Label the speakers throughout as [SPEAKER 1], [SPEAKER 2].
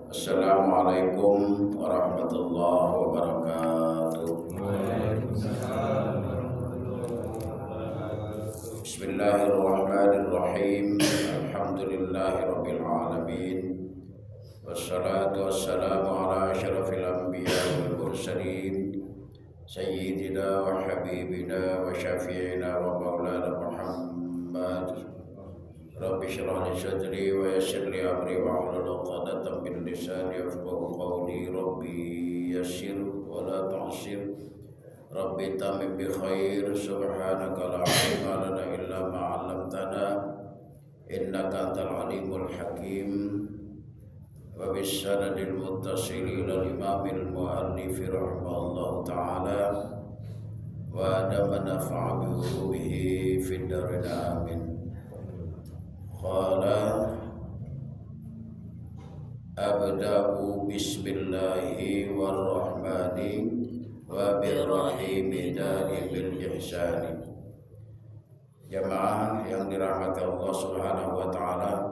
[SPEAKER 1] Assalamualaikum warahmatullahi wabarakatuh. Bismillahirrahmanirrahim. Alhamdulillahirabbil alamin. Wassalatu wassalamu ala asyrafil anbiya'i wal mursalin sayyidina wa habibina wa syafi'ina wa maulana Muhammad. Rabbi shrah li sadri wa yassir li amri wa hlul 'uqdatam min lisani yafqahu qawli. Rabbi yassir wa la tu'sir. Rabbi tamim bi khair. Subhanaka la ilma lana illa ma 'allamtana innaka antal alimul hakim. Wa bis sanadil muttasil ila imamil muallif rahimahullahu ta'ala wa adama nafa'a bihi fid darin amin. Qala abda'u bismillahi warrahmani wa birrahimi bil ihsani. Jamaah yang dirahmati Allah Subhanahu wa taala,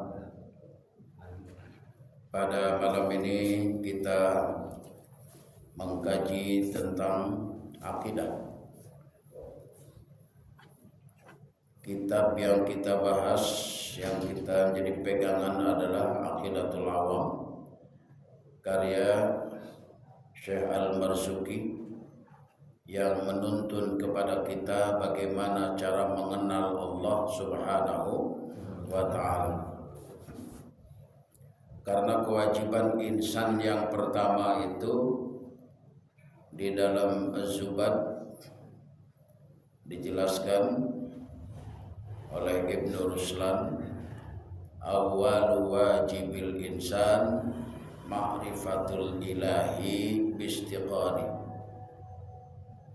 [SPEAKER 1] pada malam ini kita mengkaji tentang akidah. Kitab yang kita bahas, yang kita jadi pegangan adalah Aqidatul Awam, karya Syekh Al-Marzuki, yang menuntun kepada kita bagaimana cara mengenal Allah Subhanahu wa ta'ala. Karena kewajiban insan yang pertama itu di dalam Az-Zubad dijelaskan oleh Ibnu Ruslan, awwalu wajibil insan ma'rifatul ilahi bistiqani.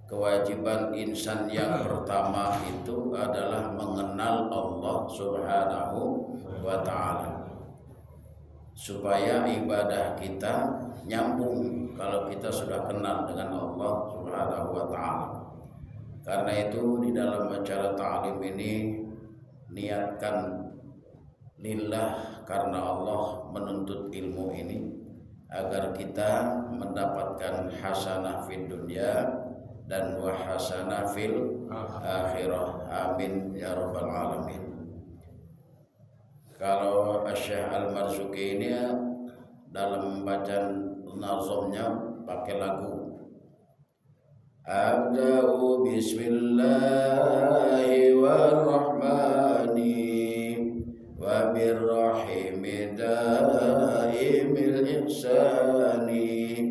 [SPEAKER 1] Kewajiban insan yang pertama itu adalah mengenal Allah Subhanahu wa ta'ala, supaya ibadah kita nyambung kalau kita sudah kenal dengan Allah Subhanahu wa ta'ala. Karena itu di dalam acara ta'lim ini niatkan lillah, karena Allah menuntut ilmu ini agar kita mendapatkan hasanah fid dunya dan wa hasanah fil akhirah. Amin ya rabbal alamin. Kalau Syekh Al-Marzuki ini dalam bacaan nazomnya pakai lagu. Abda'u bismillahi warrahmani wa birrahimi daimil ihsani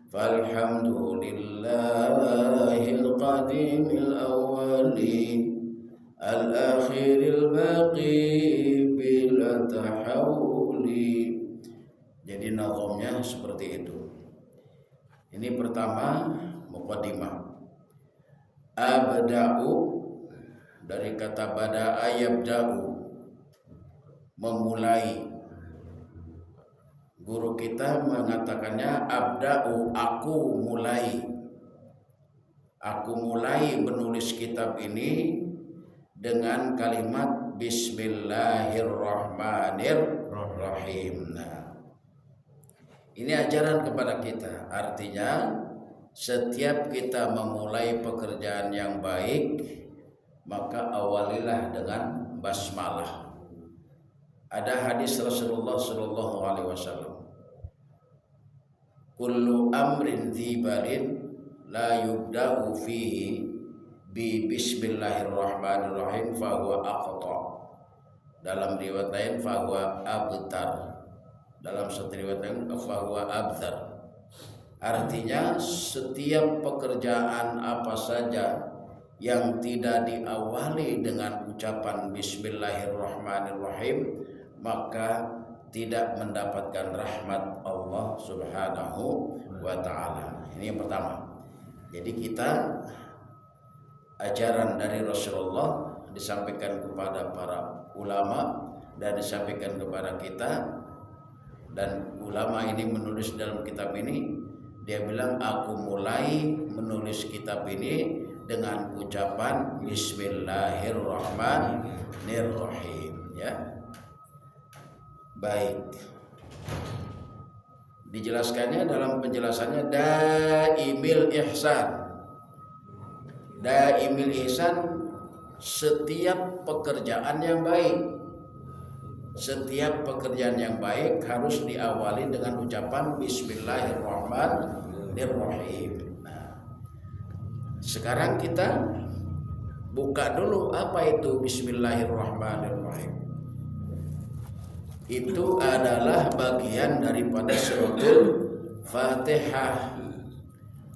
[SPEAKER 1] falhamdulillahil qadimil awwali al-akhiril baqi bila tahawuli. Jadi nazomnya seperti itu. Ini pertama muqaddimah. Abda'u dari kata bada'a yabda'u, memulai. Guru kita mengatakannya abda'u, aku mulai. Aku mulai menulis kitab ini dengan kalimat Bismillahirrahmanirrahim. Nah, ini ajaran kepada kita. Artinya setiap kita memulai pekerjaan yang baik, maka awalilah dengan basmalah. Ada hadis Rasulullah sallallahu alaihi wasallam, kullu amrin dzibalin la yubda'u fihi bi bismillahirrahmanirrahim fahuwa aqta. Dalam riwayat lain fahuwa abtar. Dalam satu riwayat lain fahuwa abtar. Artinya setiap pekerjaan apa saja yang tidak diawali dengan ucapan bismillahirrahmanirrahim, maka tidak mendapatkan rahmat Allah Subhanahu wa ta'ala. Ini yang pertama. Jadi kita, ajaran dari Rasulullah disampaikan kepada para ulama dan disampaikan kepada kita, dan ulama ini menulis dalam kitab ini. Dia bilang, aku mulai menulis kitab ini dengan ucapan Bismillahirrahmanirrahim. Ya, baik. Dijelaskannya dalam penjelasannya daimil ihsan. Daimil ihsan, setiap pekerjaan yang baik. Setiap pekerjaan yang baik harus diawali dengan ucapan Bismillahirrahmanirrahim. Nah, sekarang kita buka dulu apa itu Bismillahirrahmanirrahim. Itu adalah bagian daripada suratul Fatihah.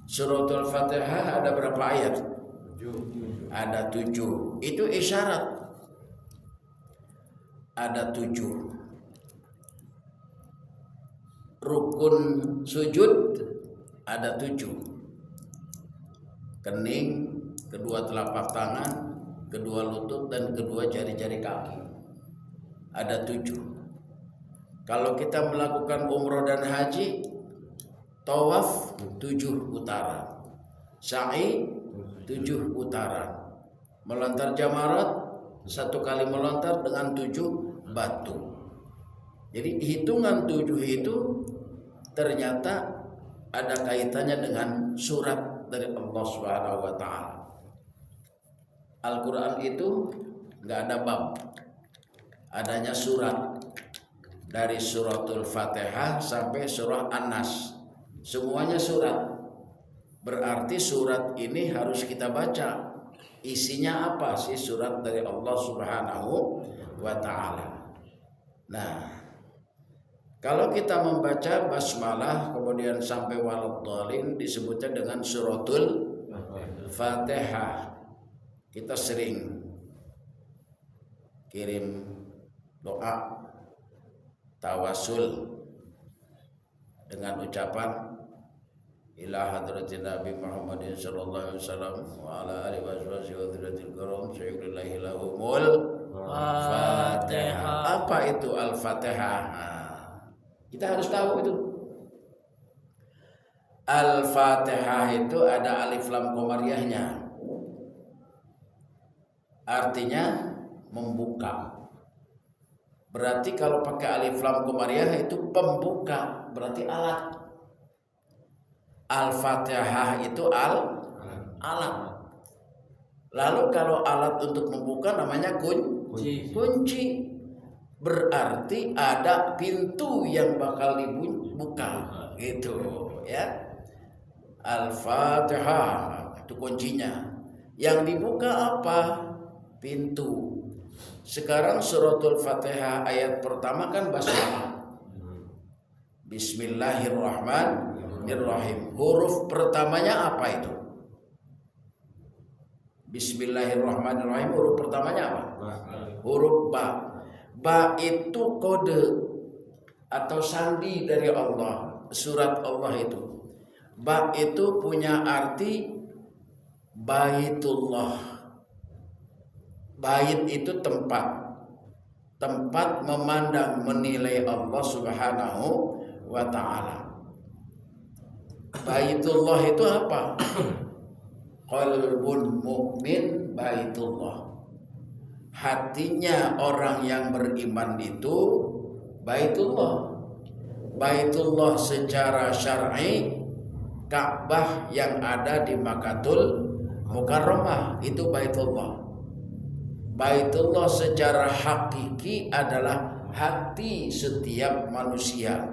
[SPEAKER 1] Suratul Fatihah ada berapa ayat? Ada 7. Itu isyarat. Ada 7. Rukun sujud ada 7. Kening, kedua telapak tangan, kedua lutut, dan kedua jari-jari kaki. Ada 7. Kalau kita melakukan umroh dan haji, tawaf 7 utara, sa'i 7 utara, melontar jamarat 1 kali melontar dengan 7 batu. Jadi hitungan 7 itu ternyata ada kaitannya dengan surat dari Allah Subhanahu wa taala. Al-Qur'an itu enggak ada bab, adanya surat. Dari suratul Fatihah sampai surah An-Nas, semuanya surat. Berarti surat ini harus kita baca. Isinya apa sih surat dari Allah Subhanahu wa taala? Nah, kalau kita membaca basmalah kemudian sampai waladhdallin disebutnya dengan suratul Fatihah. Kita sering kirim doa tawasul dengan ucapan ila hadratin Nabi Muhammadin sallallahu alaihi wasallam wa ala alihi wa sahbihi wa dzurriyyatil kiram sayyidillahil lahumul Fatihah. Apa itu Al-Fatihah? Kita harus tahu itu. Al-Fatihah itu ada alif lam qamariyahnya. Artinya membuka. Berarti kalau pakai alif lam qamariyah itu pembuka, berarti alat. Al-Fatihah itu alat. Lalu kalau alat untuk membuka namanya kunci. Berarti ada pintu yang bakal dibuka, gitu ya. Al-Fatihah itu kuncinya. Yang dibuka apa? Pintu. Sekarang suratul Fatihah ayat pertama kan basmalah. Bismillahirrahmanirrahim. Huruf pertamanya apa itu? Bismillahirrahmanirrahim. Huruf pertamanya apa? Huruf ba. Ba itu kode atau sandi dari Allah. Surat Allah itu. Ba itu punya arti Baitullah. Bait itu tempat memandang menilai Allah Subhanahu wa taala. Baitullah itu apa? Qalbun mu'min baitullah. Hatinya orang yang beriman itu baitullah. Baitullah secara syar'i Ka'bah yang ada di Makkatul Mukarramah itu baitullah. Baitullah secara hakiki adalah hati setiap manusia.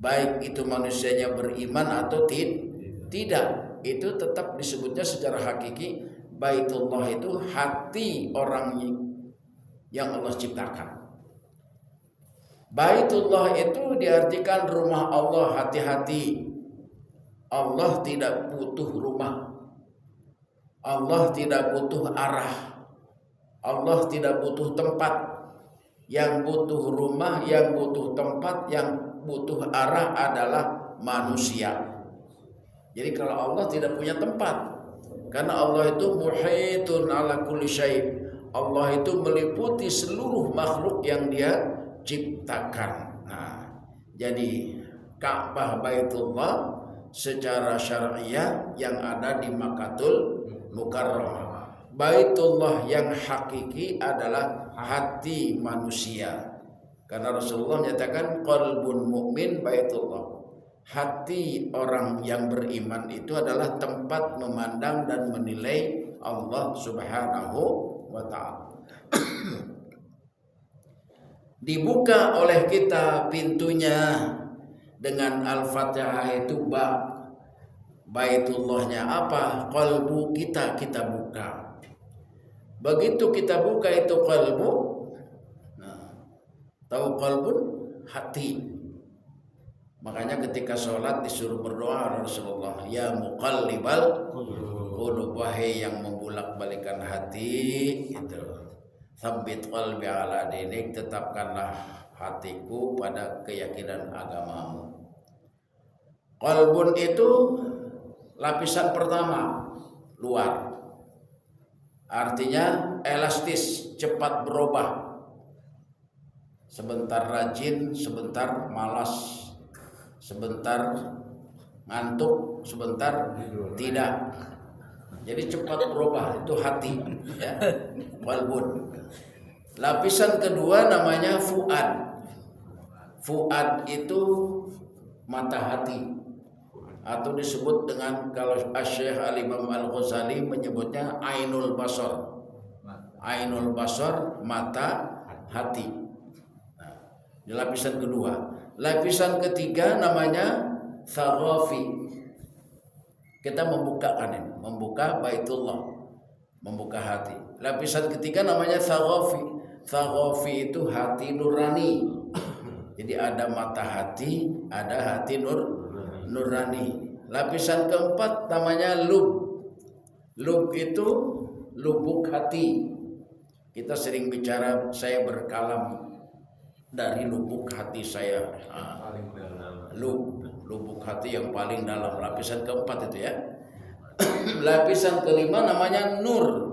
[SPEAKER 1] Baik itu manusianya beriman atau tidak, itu tetap disebutnya secara hakiki Baitullah itu hati orang yang Allah ciptakan. Baitullah itu diartikan rumah Allah, hati-hati. Allah tidak butuh rumah. Allah tidak butuh arah. Allah tidak butuh tempat. Yang butuh rumah, yang butuh tempat, yang butuh arah adalah manusia. Jadi kalau Allah tidak punya tempat, karena Allah itu muhitun ala kulli syai'. Allah itu meliputi seluruh makhluk yang Dia ciptakan. Nah, jadi Ka'bah Baitullah secara syar'iyah yang ada di Makkatul Mukarramah. Baitullah yang hakiki adalah hati manusia. Karena Rasulullah menyatakan qalbun mu'min baitullah. hati orang yang beriman itu adalah tempat memandang dan menilai Allah Subhanahu wa ta'ala. Dibuka oleh kita pintunya dengan Al-Fatihah itu Baitullahnya apa? Qalbu kita buka. Begitu kita buka itu qalbu, nah, tahu qalbun? Hati. Makanya ketika sholat disuruh berdoa Rasulullah, ya muqallibal qulub, wahai yang membulak-balikan hati, itu tsabbit qalbi ala dinik, tetapkanlah hatiku pada keyakinan agamamu. Qalbun itu lapisan pertama, luar, artinya elastis, cepat berubah, sebentar rajin, sebentar malas, sebentar ngantuk, sebentar tidak. Jadi cepat berubah, itu hati, ya. Qalbun. Lapisan kedua namanya fuad. Fuad itu mata hati, atau disebut dengan, kalau Syekh Al-Imam Al-Ghazali menyebutnya ainul basar. Ainul basar, mata hati. Nah, di lapisan kedua. Lapisan ketiga namanya thaghafi. Kita membuka Baitullah, membuka hati. Lapisan ketiga namanya thaghafi. Thaghafi itu hati nurani. Jadi ada mata hati, ada hati nurani. Lapisan keempat namanya lub. Lub itu lubuk hati. Kita sering bicara, saya berkalam dari lubuk hati saya. Lubuk hati yang paling dalam, lapisan keempat itu, ya. Lapisan kelima namanya nur.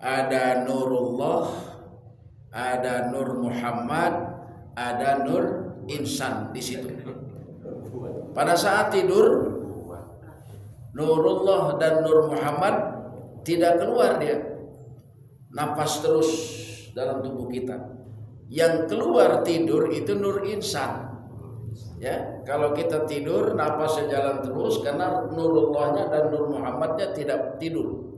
[SPEAKER 1] Ada nurullah, ada nur Muhammad, ada nur insan di situ. Pada saat tidur, nurullah dan nur Muhammad tidak keluar, dia nafas terus dalam tubuh kita. Yang keluar tidur itu nur insan. Ya, kalau kita tidur nafasnya jalan terus karena nurullahnya dan nur Muhammadnya tidak tidur.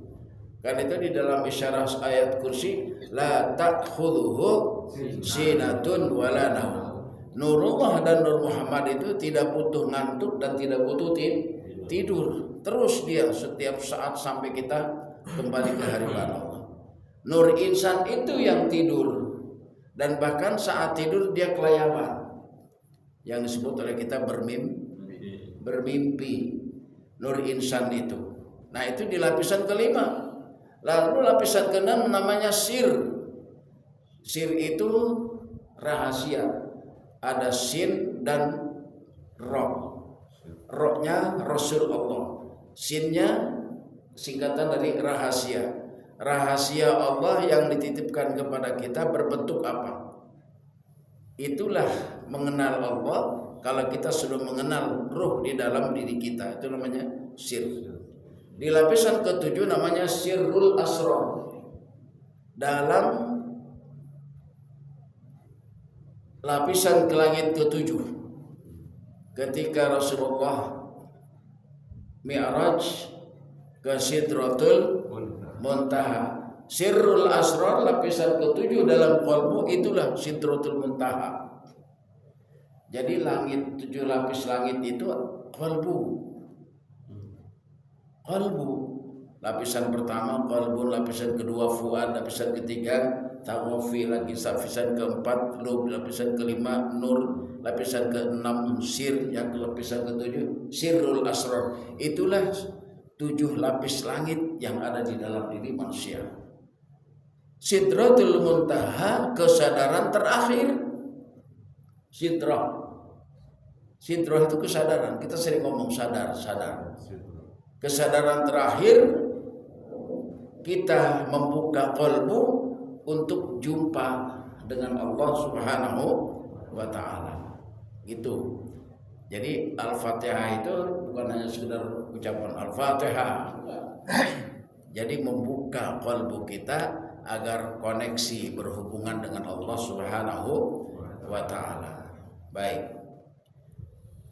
[SPEAKER 1] Kan itu di dalam isyarat ayat kursi, la ta'khudhuhu sinatun wala naum. Nurullah dan nur Muhammad itu tidak butuh ngantuk dan tidak butuh tidur. Terus dia setiap saat sampai kita kembali ke hadirat Allah. Nur insan itu yang tidur, dan bahkan saat tidur dia kelayaban, yang disebut oleh kita bermimpi. Nur insan itu. Nah, itu di lapisan kelima. Lalu lapisan keenam namanya sir. Sir itu rahasia. Ada sin dan roh. Rohnya Rasul Allah. Sinnya singkatan dari rahasia. Rahasia Allah yang dititipkan kepada kita berbentuk apa? Itulah mengenal Allah. Kalau kita sudah mengenal ruh di dalam diri kita, itu namanya sir. Di lapisan ketujuh namanya sirrul asrar. Dalam lapisan ke langit ketujuh, ketika Rasulullah Mi'raj ke Sidratul Muntaha, sirrul asrar, lapisan ketujuh dalam qalbu, itulah Sidratul Muntaha. Jadi langit, 7 lapis langit itu qalbu. Lapisan pertama qalbu, lapisan kedua fuad, lapisan ketiga taghafi, lapisan keempat lub, lapisan kelima nur, lapisan keenam sir, yang lapisan ketujuh sirrul asrar. Itulah 7 lapis langit yang ada di dalam diri manusia. Sidratul Muntaha, kesadaran terakhir. Sidrah itu kesadaran. Kita sering ngomong sadar. Kesadaran terakhir, kita membuka qalbu untuk jumpa dengan Allah Subhanahu wa ta'ala. Gitu. Jadi Al-Fatihah itu bukan hanya sekedar ucapan Al-Fatihah. Jadi membuka qalbu kita agar koneksi berhubungan dengan Allah Subhanahu wa ta'ala. Baik.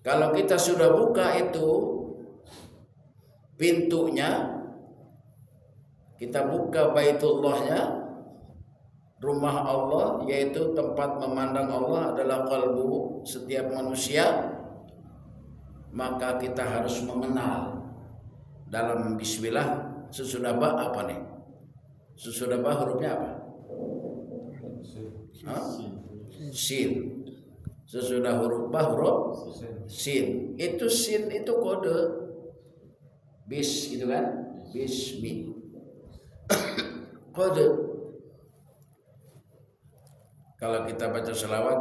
[SPEAKER 1] Kalau kita sudah buka itu pintunya, kita buka Baitullahnya, rumah Allah, yaitu tempat memandang Allah adalah kalbu setiap manusia, maka kita harus mengenal dalam bismillah sesudah ba apa nih? Sesudah ba hurufnya apa? Sin. Sesudah huruf ba huruf sin. Itu sin itu kode bis gitu kan? Bismi. Kode. Kalau kita baca selawat,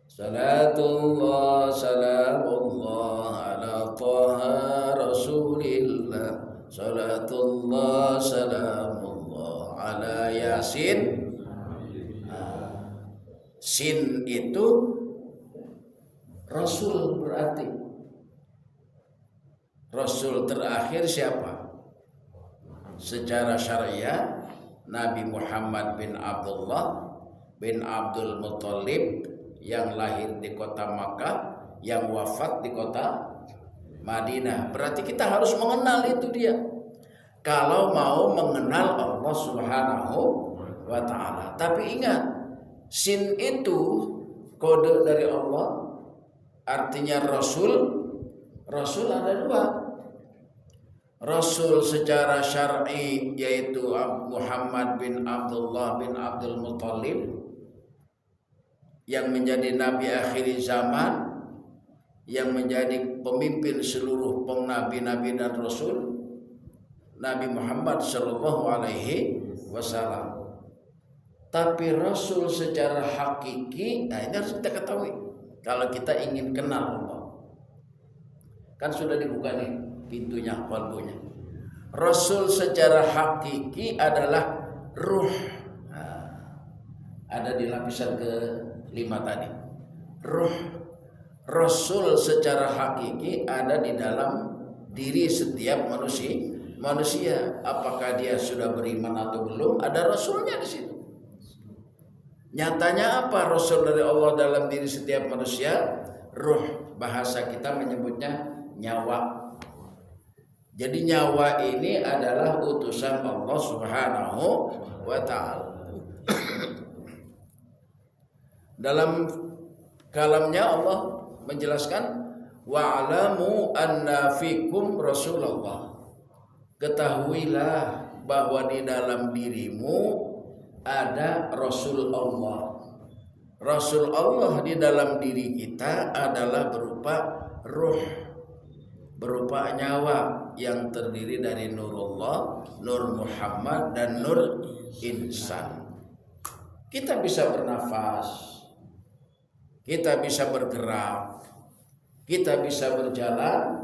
[SPEAKER 1] salatullah salamullah ala taha rasulillah, salatullah salamullah ala yasin. Sin itu Rasul, berarti Rasul terakhir siapa? Secara syariah Nabi Muhammad bin Abdullah bin Abdul Muttalib, yang lahir di kota Makkah, yang wafat di kota Madinah. Berarti kita harus mengenal itu dia, kalau mau mengenal Allah Subhanahu wa ta'ala. Tapi ingat, sin itu kode dari Allah, artinya Rasul. Rasul ada dua. Rasul secara syar'i yaitu Muhammad bin Abdullah bin Abdul Muttalib, yang menjadi nabi akhir zaman, yang menjadi pemimpin seluruh nabi-nabi dan rasul, Nabi Muhammad sallallahu alaihi wasallam. Tapi Rasul secara hakiki, nah ini harus kita ketahui kalau kita ingin kenal Allah. Kan sudah dibuka nih pintunya, kalbunya. Rasul secara hakiki adalah ruh. Nah, ada di lapisan ke-5 tadi. Ruh. Rasul secara hakiki ada di dalam diri setiap manusia. Apakah dia sudah beriman atau belum, ada Rasulnya di situ. Nyatanya apa Rasul dari Allah dalam diri setiap manusia? Ruh, bahasa kita menyebutnya nyawa. Jadi nyawa ini adalah utusan Allah Subhanahu wa ta'ala. Dalam kalamnya Allah menjelaskan, wa'alamu anna fikum Rasulullah. Ketahuilah bahwa di dalam dirimu ada Rasul Allah. Rasul Allah di dalam diri kita adalah berupa ruh, berupa nyawa yang terdiri dari Nurullah, Nur Muhammad, dan Nur Insan. Kita bisa bernafas, kita bisa bergerak, kita bisa berjalan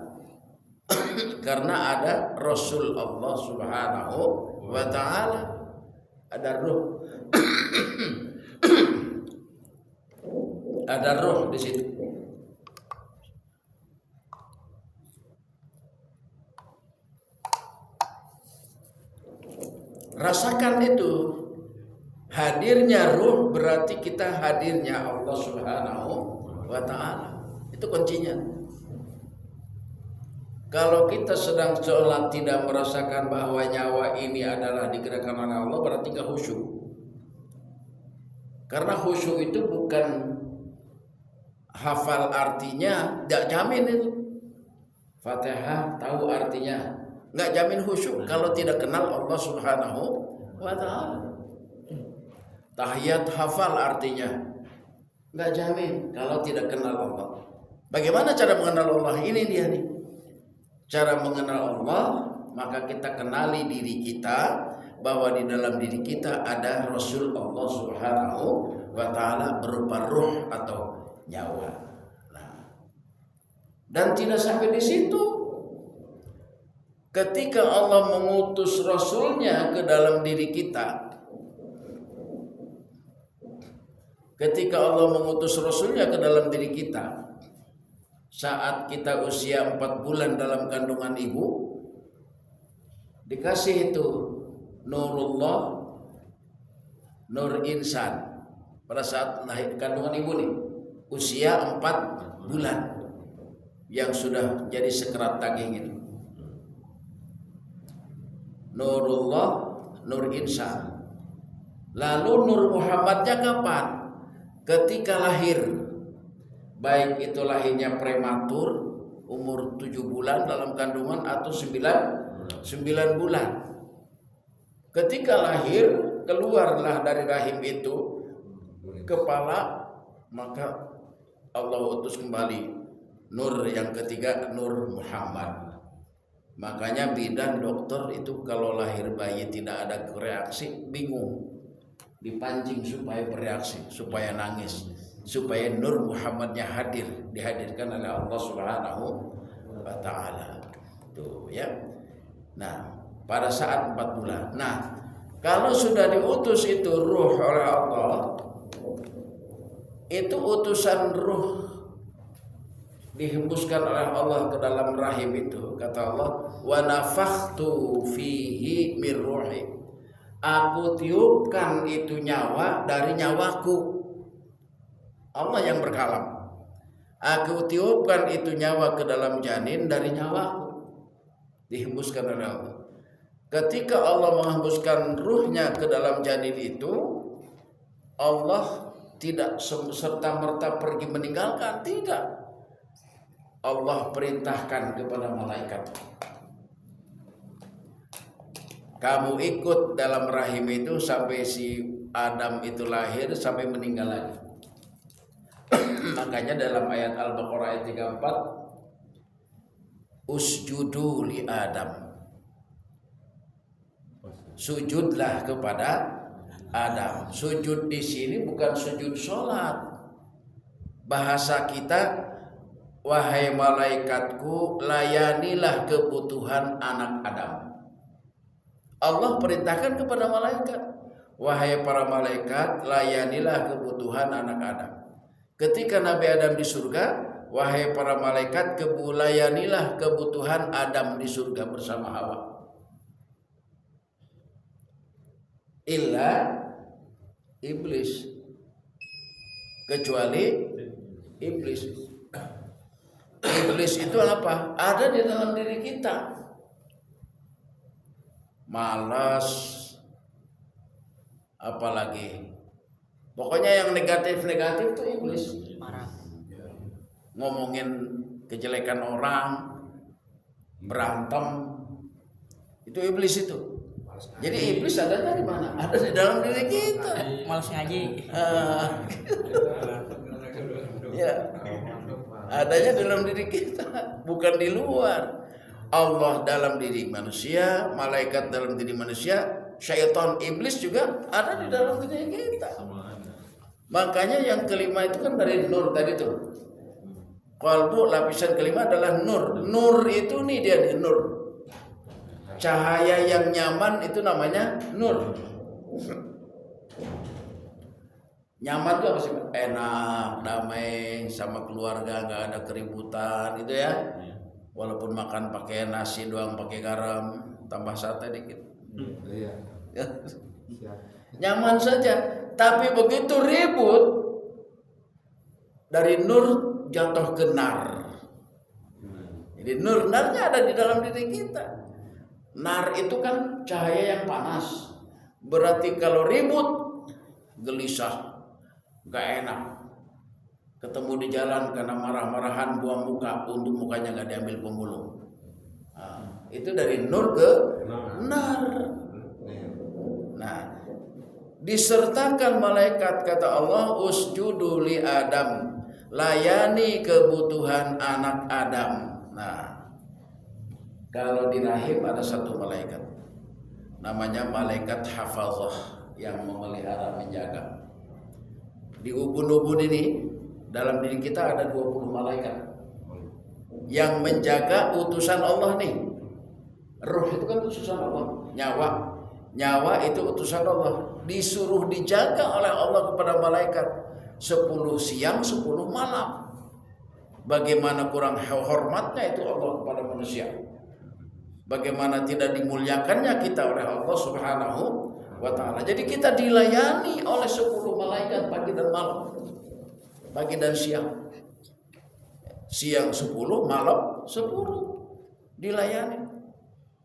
[SPEAKER 1] karena ada Rasul Allah Subhanahu wa ta'ala. Ada ruh. Ada ruh di situ. Rasakan itu. Hadirnya ruh berarti kita hadirnya Allah Subhanahu wa ta'ala. Itu kuncinya. Kalau kita sedang sholat tidak merasakan bahwa nyawa ini adalah digerakkan oleh Allah, berarti nggak khusyuk. Karena khusyuk itu bukan hafal artinya, nggak jamin itu. Fatihah tahu artinya, nggak jamin khusyuk kalau tidak kenal Allah Subhanahu wa ta'ala. Tahiyat hafal artinya, nggak jamin kalau tidak kenal Allah. Bagaimana cara mengenal Allah? Ini dia nih. Cara mengenal Allah, maka kita kenali diri kita, bahwa di dalam diri kita ada Rasul Allah Subhanahu wa ta'ala berupa ruh atau nyawa. Nah, dan tidak sampai di situ. Ketika Allah mengutus Rasulnya ke dalam diri kita, ketika Allah mengutus Rasulnya ke dalam diri kita, saat kita usia 4 bulan dalam kandungan ibu, dikasih itu Nurullah, Nur Insan. Pada saat lahir kandungan ibu nih, usia 4 bulan. yang sudah jadi sekerat daging itu. Nurullah, nur insan. Lalu nur Muhammadnya kapan? Ketika lahir. Baik itu lahirnya prematur, umur 7 bulan dalam kandungan atau 9 bulan. Ketika lahir, keluarlah dari rahim itu kepala, maka Allah utus kembali nur yang ketiga, nur Muhammad. Makanya bidan dokter itu kalau lahir bayi tidak ada reaksi, bingung, dipancing supaya bereaksi, supaya nangis, supaya nur Muhammadnya hadir, dihadirkan oleh Allah Subhanahu wa Ta'ala. Tuh ya. Nah, pada saat 4 bulan. Nah, kalau sudah diutus itu ruh oleh Allah, itu utusan ruh dihembuskan oleh Allah ke dalam rahim itu. Kata Allah, wa nafakhtu fihi min ruhi. Aku tiupkan itu nyawa dari nyawaku. Allah yang berkalam. Aku tiupkan itu nyawa ke dalam janin dari nyawaku. Dihembuskan oleh Allah. Ketika Allah menghembuskan ruhnya ke dalam janin itu, Allah tidak serta-merta pergi meninggalkan, tidak. Allah perintahkan kepada malaikat, kamu ikut dalam rahim itu sampai si Adam itu lahir sampai meninggal lagi. Makanya dalam ayat Al-Baqarah ayat 34, usjudu li Adam, sujudlah kepada Adam. Sujud di sini bukan sujud sholat. Bahasa kita, wahai malaikatku, layanilah kebutuhan anak Adam. Allah perintahkan kepada malaikat, wahai para malaikat, layanilah kebutuhan anak Adam. Ketika Nabi Adam di surga, wahai para malaikat, layanilah kebutuhan Adam di surga bersama Hawa. Illa iblis, kecuali iblis. Iblis itu apa? Ada di dalam diri kita. Malas, apalagi pokoknya yang negatif-negatif itu iblis. Ngomongin kejelekan orang, berantem, itu iblis itu. Jadi iblis adanya di mana? Ada di dalam diri kita.
[SPEAKER 2] Malas ngaji.
[SPEAKER 1] Ya, adanya dalam diri kita, bukan di luar. Allah dalam diri manusia, malaikat dalam diri manusia, syaitan iblis juga ada di dalam diri kita. Makanya yang kelima itu kan dari nur tadi tuh. Qalbu, lapisan kelima adalah nur. Nur itu nih dia nih, nur. Cahaya yang nyaman itu namanya nur. Nyaman itu apa sih? Enak, damai, sama keluarga, nggak ada keributan gitu ya. Walaupun makan pakai nasi doang, pakai garam, tambah sate dikit. Nyaman saja. Tapi begitu ribut, dari nur jatuh ke nar. Jadi narnya ada di dalam diri kita. Nar itu kan cahaya yang panas. Berarti kalau ribut, gelisah, gak enak. Ketemu di jalan karena marah-marahan, buang muka, untuk mukanya gak diambil pemulung. Nah, itu dari nur ke nar. Nah, disertakan malaikat, kata Allah, usjudu li Adam, layani kebutuhan anak Adam. Nah, kalau di rahim ada satu malaikat, namanya malaikat hafazah, yang memelihara, menjaga. Di ubun-ubun ini, dalam diri kita ada 20 malaikat yang menjaga utusan Allah nih. Ruh itu kan utusan Allah, nyawa itu utusan Allah, disuruh dijaga oleh Allah kepada malaikat 10 siang 10 malam. Bagaimana kurang hormatnya itu Allah kepada manusia. Bagaimana tidak dimuliakannya kita oleh Allah Subhanahu wa Ta'ala. Jadi kita dilayani oleh 10 malaikat pagi dan malam, pagi dan siang. siang 10, malam 10 dilayani.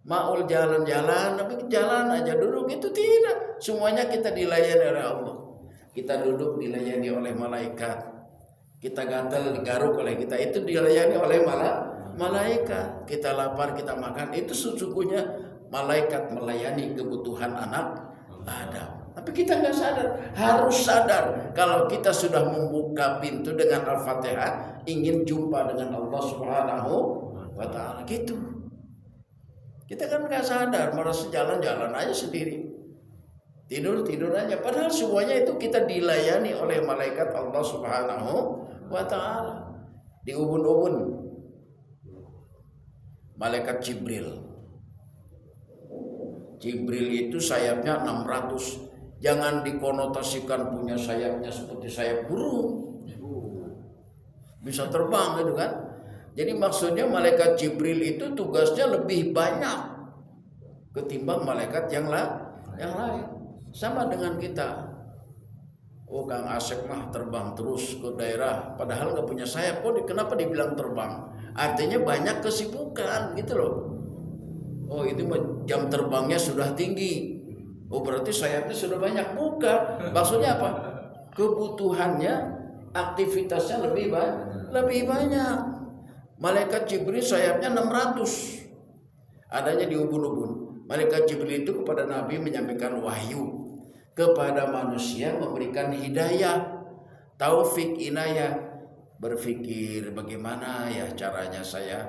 [SPEAKER 1] Maul jalan-jalan, tapi jalan aja duduk itu tidak. Semuanya kita dilayani oleh Allah. Kita duduk dilayani oleh malaikat. Kita gatal digaruk oleh kita, itu dilayani oleh malaikat. Kita lapar, kita makan, itu sesungguhnya malaikat melayani kebutuhan anak Adam. Tapi kita nggak sadar, harus sadar kalau kita sudah membuka pintu dengan Al-Fatihah, ingin jumpa dengan Allah Subhanahu wa Ta'ala gitu. Kita kan nggak sadar, merasa jalan-jalan aja sendiri, tidur aja. Padahal semuanya itu kita dilayani oleh malaikat Allah Subhanahu wa Ta'ala. Di ubun-ubun malaikat Jibril itu sayapnya 600. Jangan dikonotasikan punya sayapnya seperti sayap burung, bisa terbang gitu kan. Jadi maksudnya malaikat Jibril itu tugasnya lebih banyak ketimbang malaikat yang lain. Sama dengan kita. Oh, Kang Asep mah terbang terus ke daerah, padahal nggak punya sayap. Kok kenapa dibilang terbang? Artinya banyak kesibukan gitu loh. Oh, itu jam terbangnya sudah tinggi. Oh, berarti sayapnya sudah banyak. Bukan. Maksudnya apa? Kebutuhannya, aktivitasnya lebih banyak. Malaikat Jibril sayapnya 600. Adanya di ubun-ubun. Malaikat Jibril itu kepada Nabi menyampaikan wahyu, kepada manusia memberikan hidayah, taufik, inayah, berpikir bagaimana ya caranya saya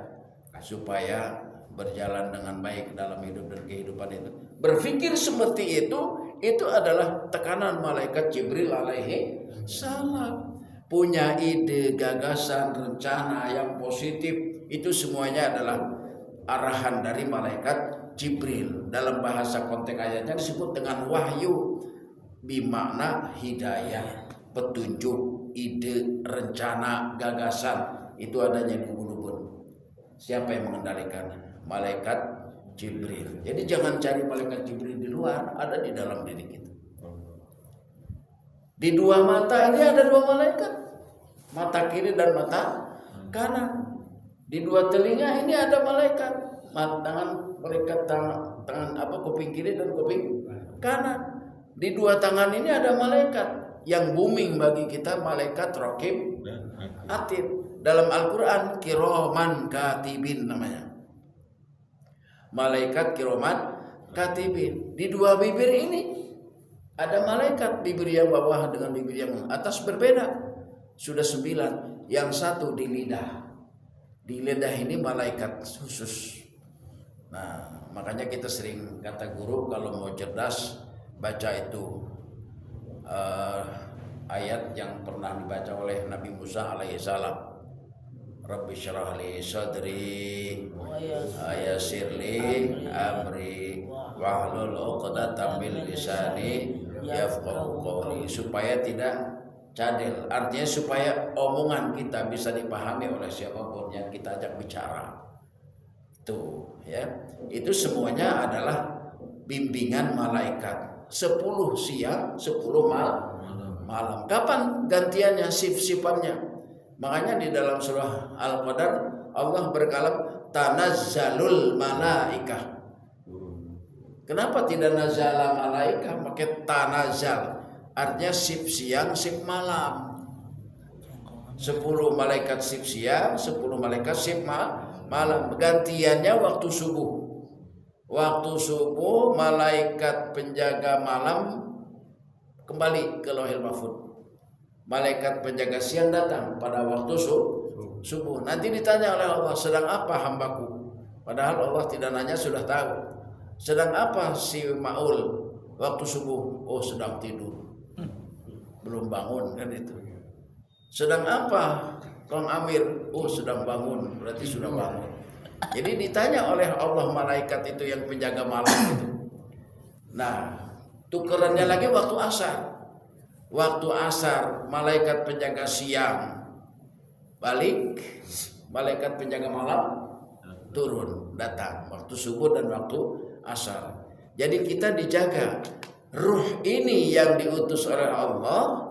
[SPEAKER 1] supaya berjalan dengan baik dalam hidup dan kehidupan itu. Berpikir seperti itu adalah tekanan malaikat Jibril alaihi salam. Punya ide, gagasan, rencana yang positif, itu semuanya adalah arahan dari malaikat Jibril. Dalam bahasa konteks ayatnya disebut dengan wahyu, bermakna hidayah, petunjuk, ide, rencana, gagasan. Itu adanya di ubun-ubun. Siapa yang mengendalikan? Malaikat Jibril. Jadi jangan cari malaikat Jibril di luar, ada di dalam diri kita. Di dua mata ini ada dua malaikat, mata kiri dan mata kanan. Di dua telinga ini ada malaikat, tangan kuping kiri dan kuping kanan. Di dua tangan ini ada malaikat yang booming bagi kita, malaikat Raqib Atid. Dalam Al-Quran Kiraman Katibin namanya, malaikat Kiraman Katibin. Di dua bibir ini ada malaikat, bibir yang bawah dengan bibir yang atas berbeda. Sudah 9. Yang satu di lidah. Di lidah ini malaikat khusus. Nah, makanya kita sering kata guru kalau mau cerdas baca itu ayat yang pernah dibaca oleh Nabi Musa alaihissalam. Rabbi syrah li sadri wa yassir li amri wahlul 'uqdatam min lisani yafqahu qawli, supaya tidak cadel. Artinya supaya omongan kita bisa dipahami oleh siapapun yang kita ajak bicara. Itu ya. Itu semuanya adalah bimbingan malaikat. 10 siang, 10 malam. Kapan gantiannya, sifatnya? Makanya di dalam surah Al-Qadar Allah berkalam tanazzalul malaikah. Kenapa tidak nazala malaikah? Pakai tanazal. Artinya shift siang, shift malam. 10 malaikat shift siang, 10 malaikat shift malam. Gantiannya waktu subuh. Waktu subuh malaikat penjaga malam kembali ke Lauhil Mahfuz. Malaikat penjaga siang datang pada waktu subuh. Nanti ditanya oleh Allah, sedang apa hambaku? Padahal Allah tidak nanya, sudah tahu. Sedang apa si Maul waktu subuh? Oh, sedang tidur, belum bangun kan itu. Sedang apa Kang Amir? Oh, sedang bangun, berarti sudah bangun. Jadi ditanya oleh Allah malaikat itu yang penjaga malam itu. Nah, tukerannya lagi waktu asar. Waktu asar malaikat penjaga siang balik, malaikat penjaga malam turun datang waktu subuh dan waktu asar. Jadi kita dijaga. Ruh ini yang diutus oleh Allah,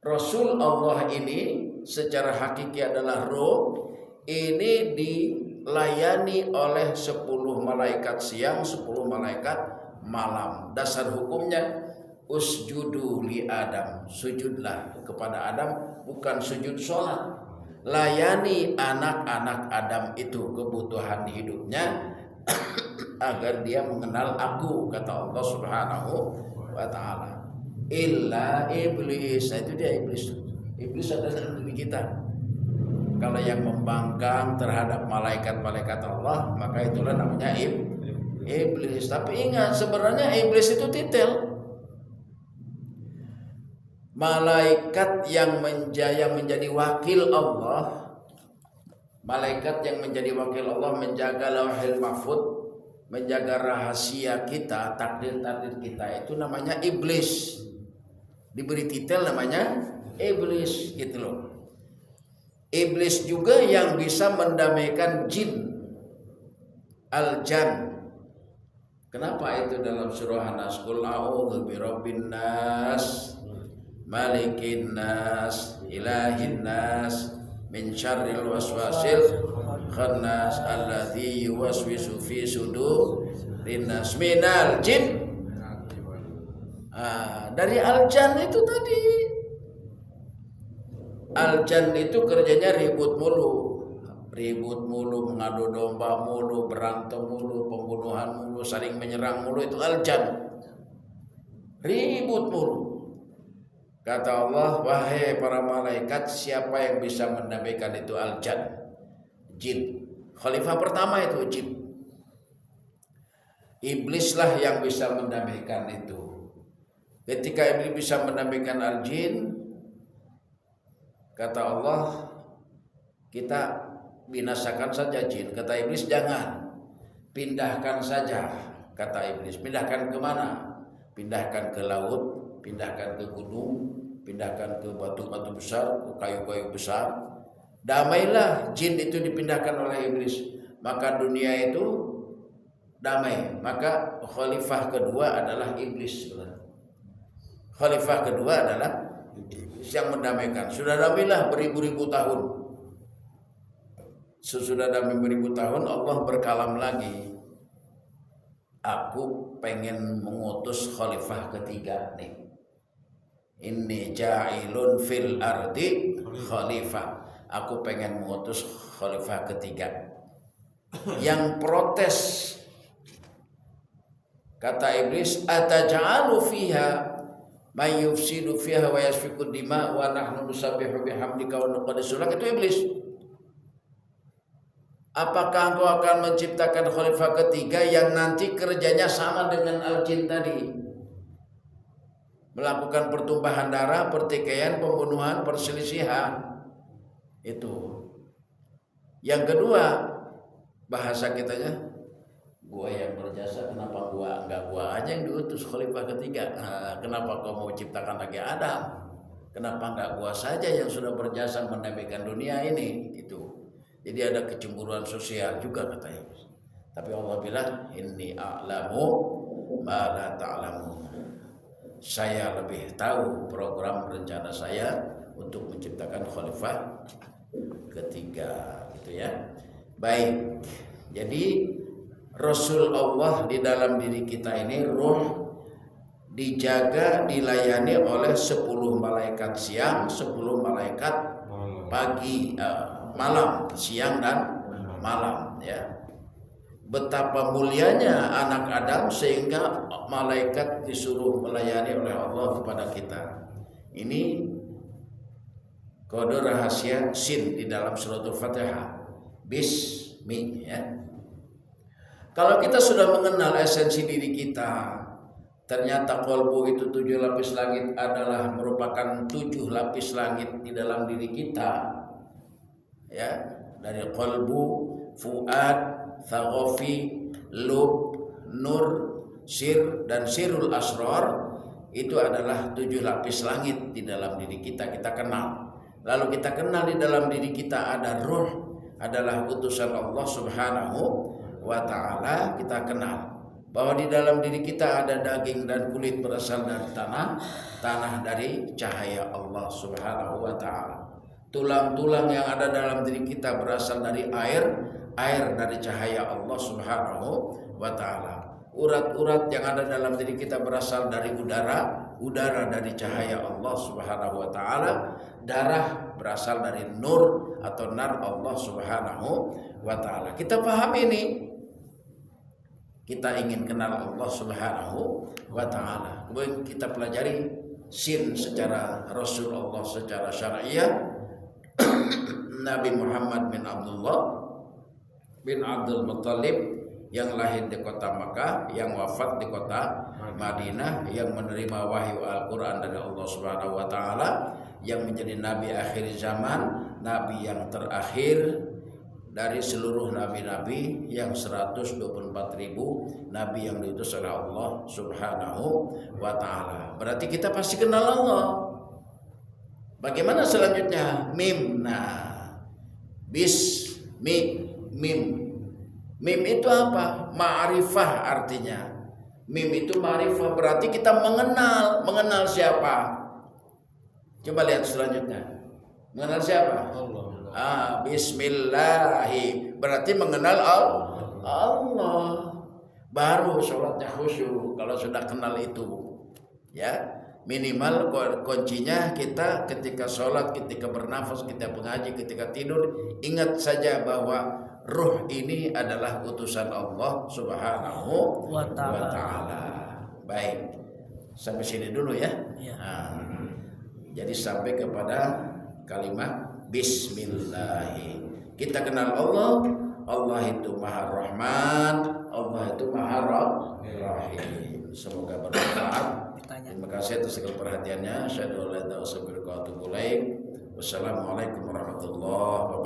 [SPEAKER 1] Rasul Allah ini secara hakiki adalah roh, ini dilayani oleh 10 malaikat siang, 10 malaikat malam. Dasar hukumnya usjudu li Adam, sujudlah kepada Adam, bukan sujud sholat. Layani anak-anak Adam itu kebutuhan hidupnya agar dia mengenal aku, kata Allah Subhanahu wa ta'ala. Illa iblis, itu dia iblis. Iblis ada dalam diri kita. Kalau yang membangkang terhadap malaikat-malaikat Allah, maka itulah namanya iblis. Tapi ingat, sebenarnya iblis itu titel. Malaikat yang menjadi wakil Allah, malaikat yang menjadi wakil Allah, menjaga lauhil mahfud, menjaga rahasia kita, takdir-takdir kita, itu namanya iblis. Diberi titel namanya iblis, gitu loh. Iblis juga yang bisa mendamaikan jin, al-jan. Kenapa itu dalam surah An-Nas? Qul a'udzu birabbin nas, malikin nas, ilahin nas, min syarril waswasil khannas alladzi yuwaswisu fi sudurin nas minal jin. Dari al-jan itu tadi. Al-jan itu kerjanya ribut mulu, mengadu domba mulu, berantem mulu, pembunuhan mulu, saling menyerang mulu, itu al-jan. Ribut mulu. Kata Allah, wahai para malaikat, siapa yang bisa mendamaikan itu al-jan? Jin. Khalifah pertama itu jin. Iblislah yang bisa mendamaikan itu. Ketika iblis bisa mendamaikan al-jin, kata Allah, kita binasakan saja jin. Kata iblis, jangan, pindahkan saja. Kata iblis, pindahkan ke mana? Pindahkan ke laut, pindahkan ke gunung, pindahkan ke batu-batu besar, ke kayu-kayu besar. Damailah jin itu dipindahkan oleh iblis, maka dunia itu damai. Maka khalifah kedua adalah iblis. Khalifah kedua adalah yang mendamaikan. Sudah damailah beribu-ribu tahun. Sesudah damai beribu tahun, Allah berkalam lagi. Aku pengen mengutus khalifah ketiga nih. Inni ja'ilun fil ardi khalifah. Aku pengen mengutus khalifah ketiga. Yang protes, kata iblis, ataj'alu fiha may yufsidu fiha wa yasfiku dima wa nahnu nusabbihu bihamdika wa nuqaddisu lak. Itu iblis. Apakah engkau akan menciptakan khalifah ketiga yang nanti kerjanya sama dengan al-jin tadi? Melakukan pertumpahan darah, pertikaian, pembunuhan, perselisihan. Itu. Yang kedua, bahasa kitanya, gua yang berjasa, kenapa enggak gua aja yang diutus khalifah ketiga? Kenapa kau mau ciptakan lagi Adam? Kenapa enggak gua saja yang sudah berjasa mendamaikan dunia ini? Itu. Jadi ada kecemburuan sosial juga katanya. Tapi Allah bilang, inni a'lamu ma la ta'lamun. Saya lebih tahu program rencana saya untuk menciptakan khalifah ketiga, gitu ya. Baik. Jadi Rasul Allah di dalam diri kita ini, ruh dijaga, dilayani oleh 10 malaikat siang, 10 malaikat pagi, malam, siang dan malam, ya. Betapa mulianya anak Adam sehingga malaikat disuruh melayani oleh Allah kepada kita. Ini kode rahasia sin di dalam suratul Fatihah. Bismi, ya. Kalau kita sudah mengenal esensi diri kita, ternyata qalbu itu 7 lapis langit adalah merupakan 7 lapis langit di dalam diri kita. Ya, dari qalbu, fuad, thaqafi, lub, nur, sir dan sirul asrar, itu adalah 7 lapis langit di dalam diri kita kenal. Lalu kita kenal di dalam diri kita ada ruh, adalah utusan Allah Subhanahu wa ta'ala. Kita kenal bahwa di dalam diri kita ada daging dan kulit berasal dari tanah dari cahaya Allah Subhanahu wa ta'ala. tulang-tulang yang ada dalam diri kita berasal dari air dari cahaya Allah Subhanahu wa taala. Urat-urat yang ada dalam diri kita berasal dari udara dari cahaya Allah Subhanahu wa taala. Darah berasal dari nur atau nar Allah Subhanahu wa taala. Kita paham ini. Kita ingin kenal Allah Subhanahu wa taala. Kemudian kita pelajari sin secara Rasulullah secara syariah. Nabi Muhammad bin Abdullah bin Abdul Muttalib yang lahir di kota Makkah, yang wafat di kota Madinah, yang menerima wahyu Al-Quran dari Allah Subhanahu wa taala, yang menjadi nabi akhir zaman, nabi yang terakhir dari seluruh nabi-nabi yang 124.000 nabi yang diutus oleh Allah Subhanahu wa taala. Berarti kita pasti kenal Allah. Bagaimana selanjutnya? Mim. Nah, mim. Mim itu apa? Ma'rifah artinya. Mim itu ma'rifah, berarti kita mengenal siapa? Coba lihat selanjutnya. Mengenal siapa? Allah. Bismillahi, berarti mengenal Allah. Baru sholatnya khusyuk kalau sudah kenal itu. Ya, minimal kuncinya kita ketika sholat, ketika bernafas, ketika mengaji, ketika tidur, ingat saja bahwa ruh ini adalah utusan Allah Subhanahu wa ta'ala. Baik, sampai sini dulu ya. Nah, jadi sampai kepada kalimat Bismillahi. Kita kenal Allah. Allah itu Maha Rahman, Allah itu Maha Rahim. Semoga bermanfaat. Terima kasih atas segala perhatiannya. Wassalamualaikum warahmatullahi wabarakatuh.